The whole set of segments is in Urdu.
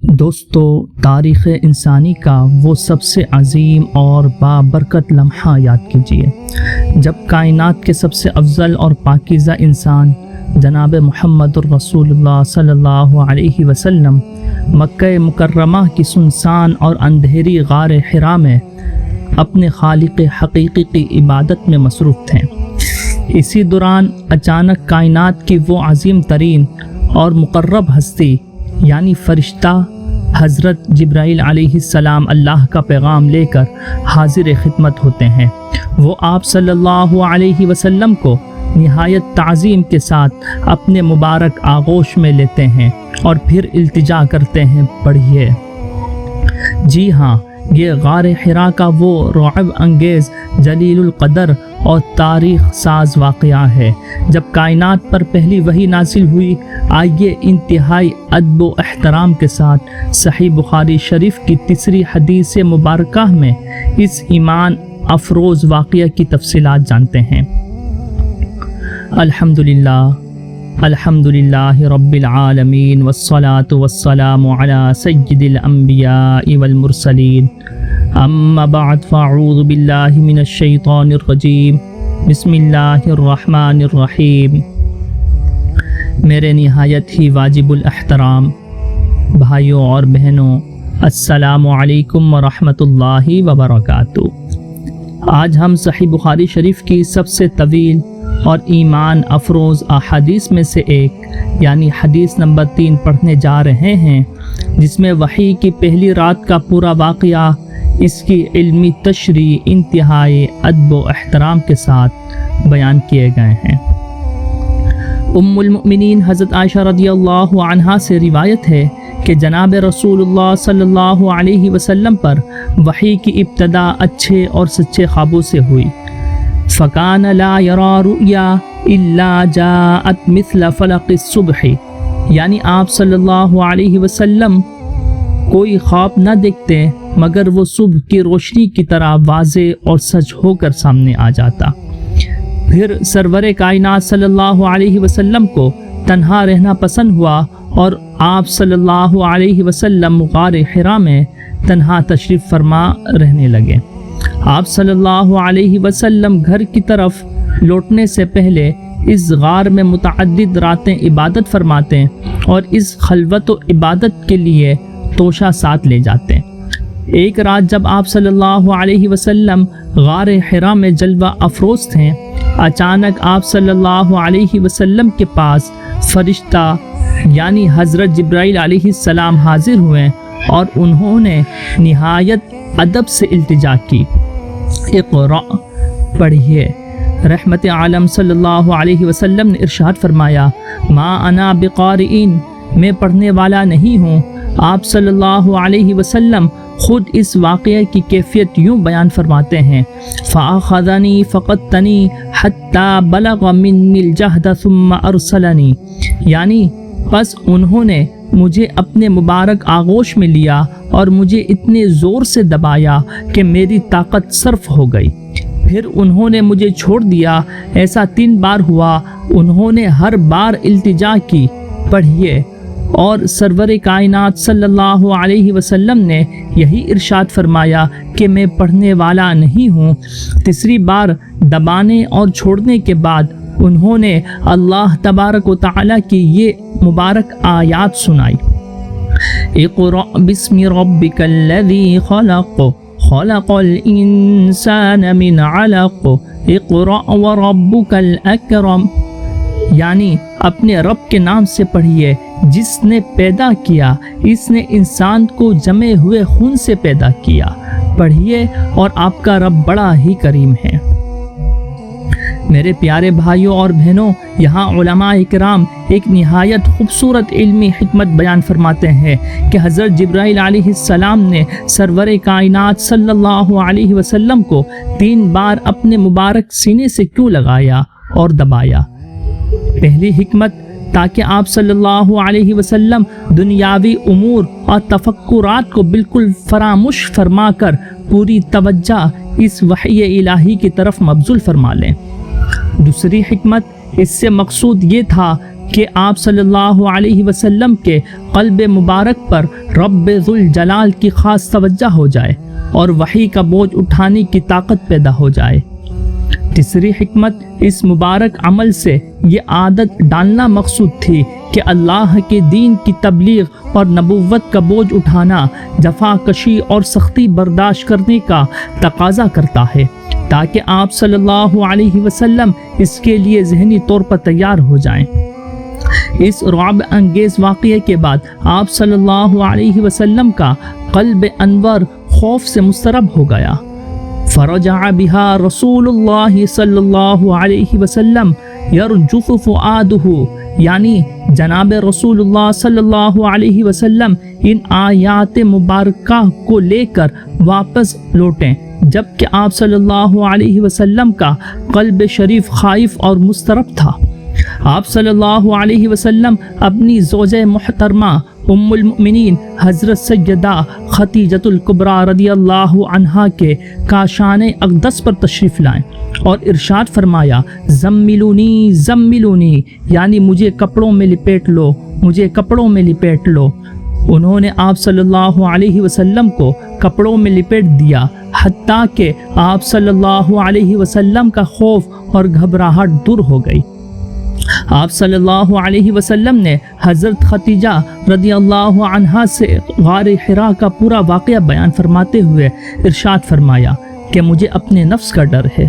دوستو، تاریخ انسانی کا وہ سب سے عظیم اور بابرکت لمحہ یاد کیجیے جب کائنات کے سب سے افضل اور پاکیزہ انسان جناب محمد الرسول اللہ صلی اللہ علیہ وسلم مکہ مکرمہ کی سنسان اور اندھیری غار حرا میں اپنے خالق حقیقی کی عبادت میں مصروف تھے۔ اسی دوران اچانک کائنات کی وہ عظیم ترین اور مقرب ہستی یعنی فرشتہ حضرت جبرائیل علیہ السلام اللہ کا پیغام لے کر حاضر خدمت ہوتے ہیں۔ وہ آپ صلی اللہ علیہ وسلم کو نہایت تعظیم کے ساتھ اپنے مبارک آغوش میں لیتے ہیں اور پھر التجا کرتے ہیں، پڑھیے۔ جی ہاں، یہ غار حرا کا وہ رعب انگیز جلیل القدر اور تاریخ ساز واقعہ ہے جب کائنات پر پہلی وحی نازل ہوئی۔ آئیے انتہائی ادب و احترام کے ساتھ صحیح بخاری شریف کی تیسری حدیث مبارکہ میں اس ایمان افروز واقعہ کی تفصیلات جانتے ہیں۔ الحمدللہ رب العالمین والصلاة والسلام علی سید الانبیاء والمرسلین، اما بعد فاعوذ باللہ من الشیطان الرجیم، بسم اللہ الرحمن الرحیم۔ میرے نہایت ہی واجب الاحترام بھائیوں اور بہنوں، السلام علیکم ورحمۃ اللہ وبرکاتہ۔ آج ہم صحیح بخاری شریف کی سب سے طویل اور ایمان افروز احادیث میں سے ایک یعنی حدیث نمبر 3 پڑھنے جا رہے ہیں، جس میں وحی کی پہلی رات کا پورا واقعہ، اس کی علمی تشریح انتہائی ادب و احترام کے ساتھ بیان کیے گئے ہیں۔ ام المؤمنین حضرت عائشہ رضی اللہ عنہا سے روایت ہے کہ جناب رسول اللہ صلی اللہ علیہ وسلم پر وحی کی ابتدا اچھے اور سچے خوابوں سے ہوئی۔ فَكَانَ لَا يَرَى رُؤْيَا إِلَّا جَاءَتْ مِثْلَ فَلَقِ الصُّبْحِ، یعنی آپ صلی اللہ علیہ وسلم کوئی خواب نہ دیکھتے مگر وہ صبح کی روشنی کی طرح واضح اور سچ ہو کر سامنے آ جاتا۔ پھر سرور کائنات صلی اللہ علیہ وسلم کو تنہا رہنا پسند ہوا اور آپ صلی اللہ علیہ وسلم غار حرا میں تنہا تشریف فرما رہنے لگے۔ آپ صلی اللہ علیہ وسلم گھر کی طرف لوٹنے سے پہلے اس غار میں متعدد راتیں عبادت فرماتے اور اس خلوت و عبادت کے لیے توشہ ساتھ لے جاتے۔ ایک رات جب آپ صلی اللہ علیہ وسلم غار حرا میں جلوہ افروز تھے، اچانک آپ صلی اللہ علیہ وسلم کے پاس فرشتہ یعنی حضرت جبرائیل علیہ السلام حاضر ہوئے اور انہوں نے نہایت ادب سے التجا کی، اقرأ، پڑھیے۔ رحمت عالم صلی اللہ علیہ وسلم نے ارشاد فرمایا، ما انا بقارئین، میں پڑھنے والا نہیں ہوں۔ آپ صلی اللہ علیہ وسلم خود اس واقعے کی کیفیت یوں بیان فرماتے ہیں، فَأَخَذَنِي فَقَدْتَنِي حَتَّى بَلَغَ مِنِّي الْجَهْدَ ثُمَّ أَرْسَلَنِي، یعنی پس انہوں نے مجھے اپنے مبارک آغوش میں لیا اور مجھے اتنے زور سے دبایا کہ میری طاقت صرف ہو گئی، پھر انہوں نے مجھے چھوڑ دیا۔ ایسا 3 بار ہوا۔ انہوں نے ہر بار التجا کی، پڑھیے۔ اور سرور کائنات صلی اللہ علیہ وسلم نے یہی ارشاد فرمایا کہ میں پڑھنے والا نہیں ہوں۔ تیسری بار دبانے اور چھوڑنے کے بعد انہوں نے اللہ تبارک و تعالیٰ کی یہ مبارک آیات سنائی، اقرأ بسم ربک الذی خلق، خلق الانسان من علق، اقرأ وربک الاکرم، یعنی اپنے رب کے نام سے پڑھیے جس نے پیدا کیا، اس نے انسان کو جمے ہوئے خون سے پیدا کیا، پڑھیے، اور آپ کا رب بڑا ہی کریم ہے۔ میرے پیارے بھائیوں اور بہنوں، یہاں علماء اکرام ایک نہایت خوبصورت علمی حکمت بیان فرماتے ہیں کہ حضرت جبرائیل علیہ السلام نے سرور کائنات صلی اللہ علیہ وسلم کو 3 بار اپنے مبارک سینے سے کیوں لگایا اور دبایا۔ پہلی حکمت، تاکہ آپ صلی اللہ علیہ وسلم دنیاوی امور اور تفکرات کو بالکل فراموش فرما کر پوری توجہ اس وحی الہی کی طرف مبذول فرما لیں۔ دوسری حکمت، اس سے مقصود یہ تھا کہ آپ صلی اللہ علیہ وسلم کے قلب مبارک پر رب ذوالجلال کی خاص توجہ ہو جائے اور وحی کا بوجھ اٹھانے کی طاقت پیدا ہو جائے۔ تیسری حکمت، اس مبارک عمل سے یہ عادت ڈالنا مقصود تھی کہ اللہ کے دین کی تبلیغ اور نبوت کا بوجھ اٹھانا جفا کشی اور سختی برداشت کرنے کا تقاضا کرتا ہے، تاکہ آپ صلی اللہ علیہ وسلم اس کے لیے ذہنی طور پر تیار ہو جائیں۔ اس رعب انگیز واقعے کے بعد آپ صلی اللہ علیہ وسلم کا قلب انور خوف سے مضطرب ہو گیا۔ فرجع بها رسول اللہ صلی اللہ علیہ وسلم یرجف فؤادہ، یعنی جناب رسول اللہ صلی اللہ علیہ وسلم ان آیات مبارکہ کو لے کر واپس لوٹیں، جبکہ آپ صلی اللہ علیہ وسلم کا قلب شریف خائف اور مضطرب تھا۔ آپ صلی اللہ علیہ وسلم اپنی زوجہ محترمہ ام المؤمنین حضرت سیدہ خدیجۃ الکبریٰ رضی اللہ عنہا کے کاشان اقدس پر تشریف لائیں اور ارشاد فرمایا، زملونی زملونی، یعنی مجھے کپڑوں میں لپیٹ لو، مجھے کپڑوں میں لپیٹ لو۔ انہوں نے آپ صلی اللہ علیہ وسلم کو کپڑوں میں لپیٹ دیا، حتیٰ کہ آپ صلی اللہ علیہ وسلم کا خوف اور گھبراہٹ دور ہو گئی۔ آپ صلی اللہ علیہ وسلم نے حضرت خدیجہ رضی اللہ عنہا سے غار حرا کا پورا واقعہ بیان فرماتے ہوئے ارشاد فرمایا کہ مجھے اپنے نفس کا ڈر ہے۔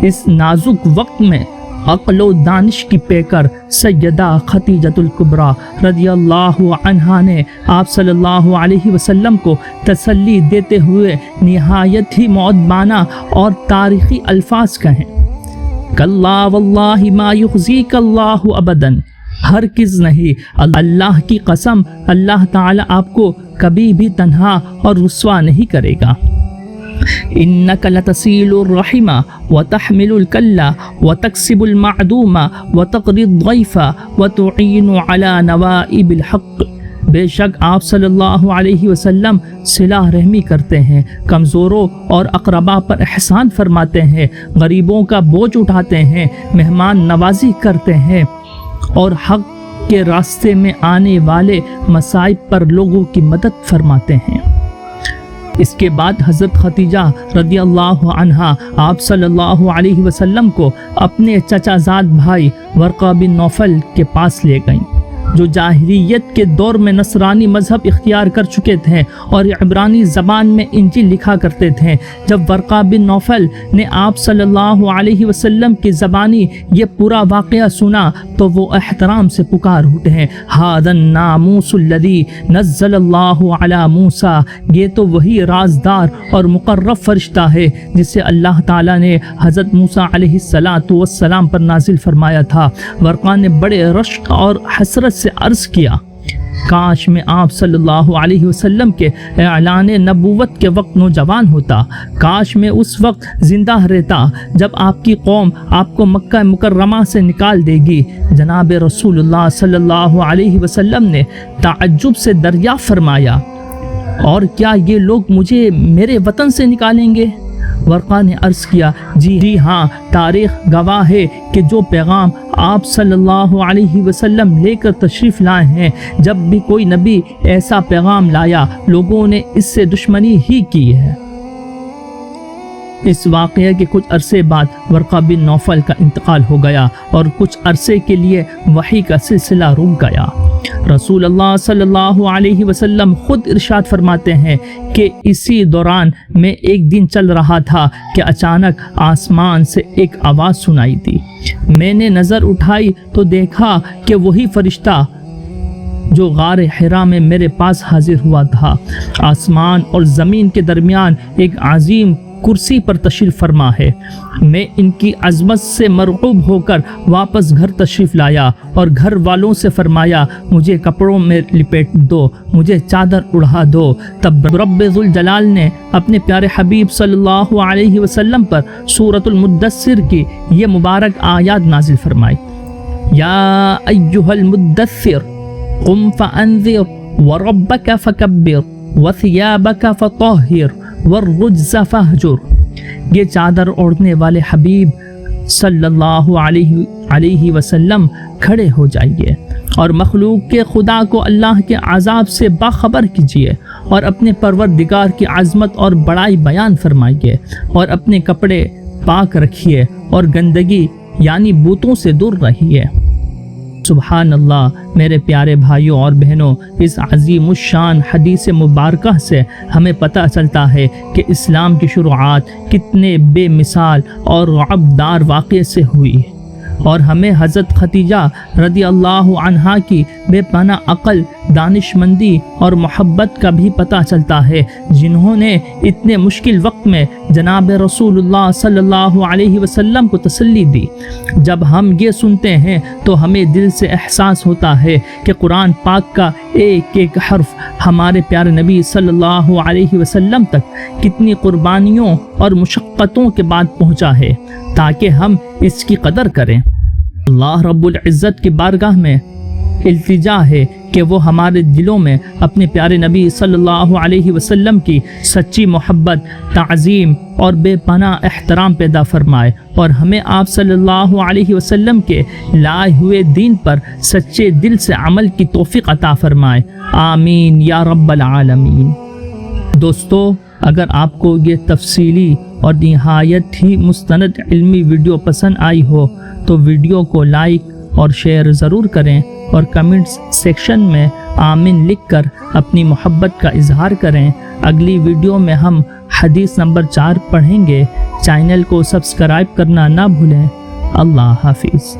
اس نازک وقت میں عقل و دانش کی پیکر سیدہ خدیجۃ الکبریٰ رضی اللہ عنہا نے آپ صلی اللہ علیہ وسلم کو تسلی دیتے ہوئے نہایت ہی مؤدبانہ اور تاریخی الفاظ کہیں، کلا واللہ ما یخزیک اللہ ابداً، ہرگز نہیں، اللہ کی قسم، اللہ تعالی آپ کو کبھی بھی تنہا اور رسوا نہیں کرے گا۔ انک لتصیل الرحم وتحمل الکل وتکسب المعدوم وتقری الضیف وتعین علی نوائب الحق، بے شک آپ صلی اللہ علیہ وسلم صلہ رحمی کرتے ہیں، کمزوروں اور اقربا پر احسان فرماتے ہیں، غریبوں کا بوجھ اٹھاتے ہیں، مہمان نوازی کرتے ہیں اور حق کے راستے میں آنے والے مصائب پر لوگوں کی مدد فرماتے ہیں۔ اس کے بعد حضرت خدیجہ رضی اللہ عنہا آپ صلی اللہ علیہ وسلم کو اپنے چچا زاد بھائی ورقہ بن نوفل کے پاس لے گئیں، جو جاہلیت کے دور میں نصرانی مذہب اختیار کر چکے تھے اور عبرانی زبان میں انجیل لکھا کرتے تھے۔ جب ورقہ بن نوفل نے آپ صلی اللہ علیہ وسلم کی زبانی یہ پورا واقعہ سنا تو وہ احترام سے پکار اٹھے، ھذا الناموس الذی نزل اللہ علی موسیٰ، یہ تو وہی رازدار اور مقرب فرشتہ ہے جسے اللہ تعالیٰ نے حضرت موسیٰ علیہ السلام پر نازل فرمایا تھا۔ ورقہ نے بڑے رشک اور حسرت سے عرض کیا، کاش میں آپ صلی اللہ علیہ وسلم کے اعلان نبوت کے وقت نوجوان ہوتا، کاش میں اس وقت زندہ رہتا جب آپ کی قوم آپ کو مکہ مکرمہ سے نکال دے گی۔ جناب رسول اللہ صلی اللہ علیہ وسلم نے تعجب سے دریافت فرمایا، اور کیا یہ لوگ مجھے میرے وطن سے نکالیں گے؟ ورقہ نے عرض کیا، جی ہاں، تاریخ گواہ ہے کہ جو پیغام آپ صلی اللہ علیہ وسلم لے کر تشریف لائے ہیں، جب بھی کوئی نبی ایسا پیغام لایا لوگوں نے اس سے دشمنی ہی کی ہے۔ اس واقعے کے کچھ عرصے بعد ورقہ بن نوفل کا انتقال ہو گیا اور کچھ عرصے کے لیے وحی کا سلسلہ رک گیا۔ رسول اللہ صلی اللہ علیہ وسلم خود ارشاد فرماتے ہیں کہ اسی دوران میں ایک دن چل رہا تھا کہ اچانک آسمان سے ایک آواز سنائی دی۔ میں نے نظر اٹھائی تو دیکھا کہ وہی فرشتہ جو غار حرا میں میرے پاس حاضر ہوا تھا۔ آسمان اور زمین کے درمیان ایک عظیم کرسی پر تشریف فرما ہے۔ میں ان کی عظمت سے مرعوب ہو کر واپس گھر تشریف لایا اور گھر والوں سے فرمایا، مجھے کپڑوں میں لپیٹ دو، مجھے چادر اڑھا دو۔ تب رب ذوالجلال نے اپنے پیارے حبیب صلی اللہ علیہ وسلم پر سورۃ المدثر کی یہ مبارک آیات نازل فرمائی، یا ایھا المدثر قم فانذر وربک فکبر وثیابک فطہر والرجز فہجر۔ یہ چادر اوڑھنے والے حبیب صلی اللہ علیہ وسلم کھڑے ہو جائیے اور مخلوق کے خدا کو اللہ کے عذاب سے باخبر کیجیے اور اپنے پروردگار کی عظمت اور بڑائی بیان فرمائیے اور اپنے کپڑے پاک رکھیے اور گندگی یعنی بتوں سے دور رہیے۔ سبحان اللہ میرے پیارے بھائیوں اور بہنوں، اس عظیم الشان حدیث مبارکہ سے ہمیں پتہ چلتا ہے کہ اسلام کی شروعات کتنے بے مثال اور رعبدار واقعے سے ہوئی اور ہمیں حضرت خدیجہ رضی اللہ عنہا کی بے پناہ عقل، دانش مندی اور محبت کا بھی پتہ چلتا ہے، جنہوں نے اتنے مشکل وقت میں جناب رسول اللہ صلی اللہ علیہ وسلم کو تسلی دی۔ جب ہم یہ سنتے ہیں تو ہمیں دل سے احساس ہوتا ہے کہ قرآن پاک کا ایک ایک حرف ہمارے پیارے نبی صلی اللہ علیہ وسلم تک کتنی قربانیوں اور مشقتوں کے بعد پہنچا ہے تاکہ ہم اس کی قدر کریں۔ اللہ رب العزت کی بارگاہ میں التجا ہے کہ وہ ہمارے دلوں میں اپنے پیارے نبی صلی اللہ علیہ وسلم کی سچی محبت، تعظیم اور بے پناہ احترام پیدا فرمائے اور ہمیں آپ صلی اللہ علیہ وسلم کے لائے ہوئے دین پر سچے دل سے عمل کی توفیق عطا فرمائے، آمین یا رب العالمین۔ دوستو، اگر آپ کو یہ تفصیلی اور نہایت ہی مستند علمی ویڈیو پسند آئی ہو تو ویڈیو کو لائک اور شیئر ضرور کریں اور کمنٹس سیکشن میں آمین لکھ کر اپنی محبت کا اظہار کریں۔ اگلی ویڈیو میں ہم حدیث نمبر 4 پڑھیں گے۔ چینل کو سبسکرائب کرنا نہ بھولیں۔ اللہ حافظ۔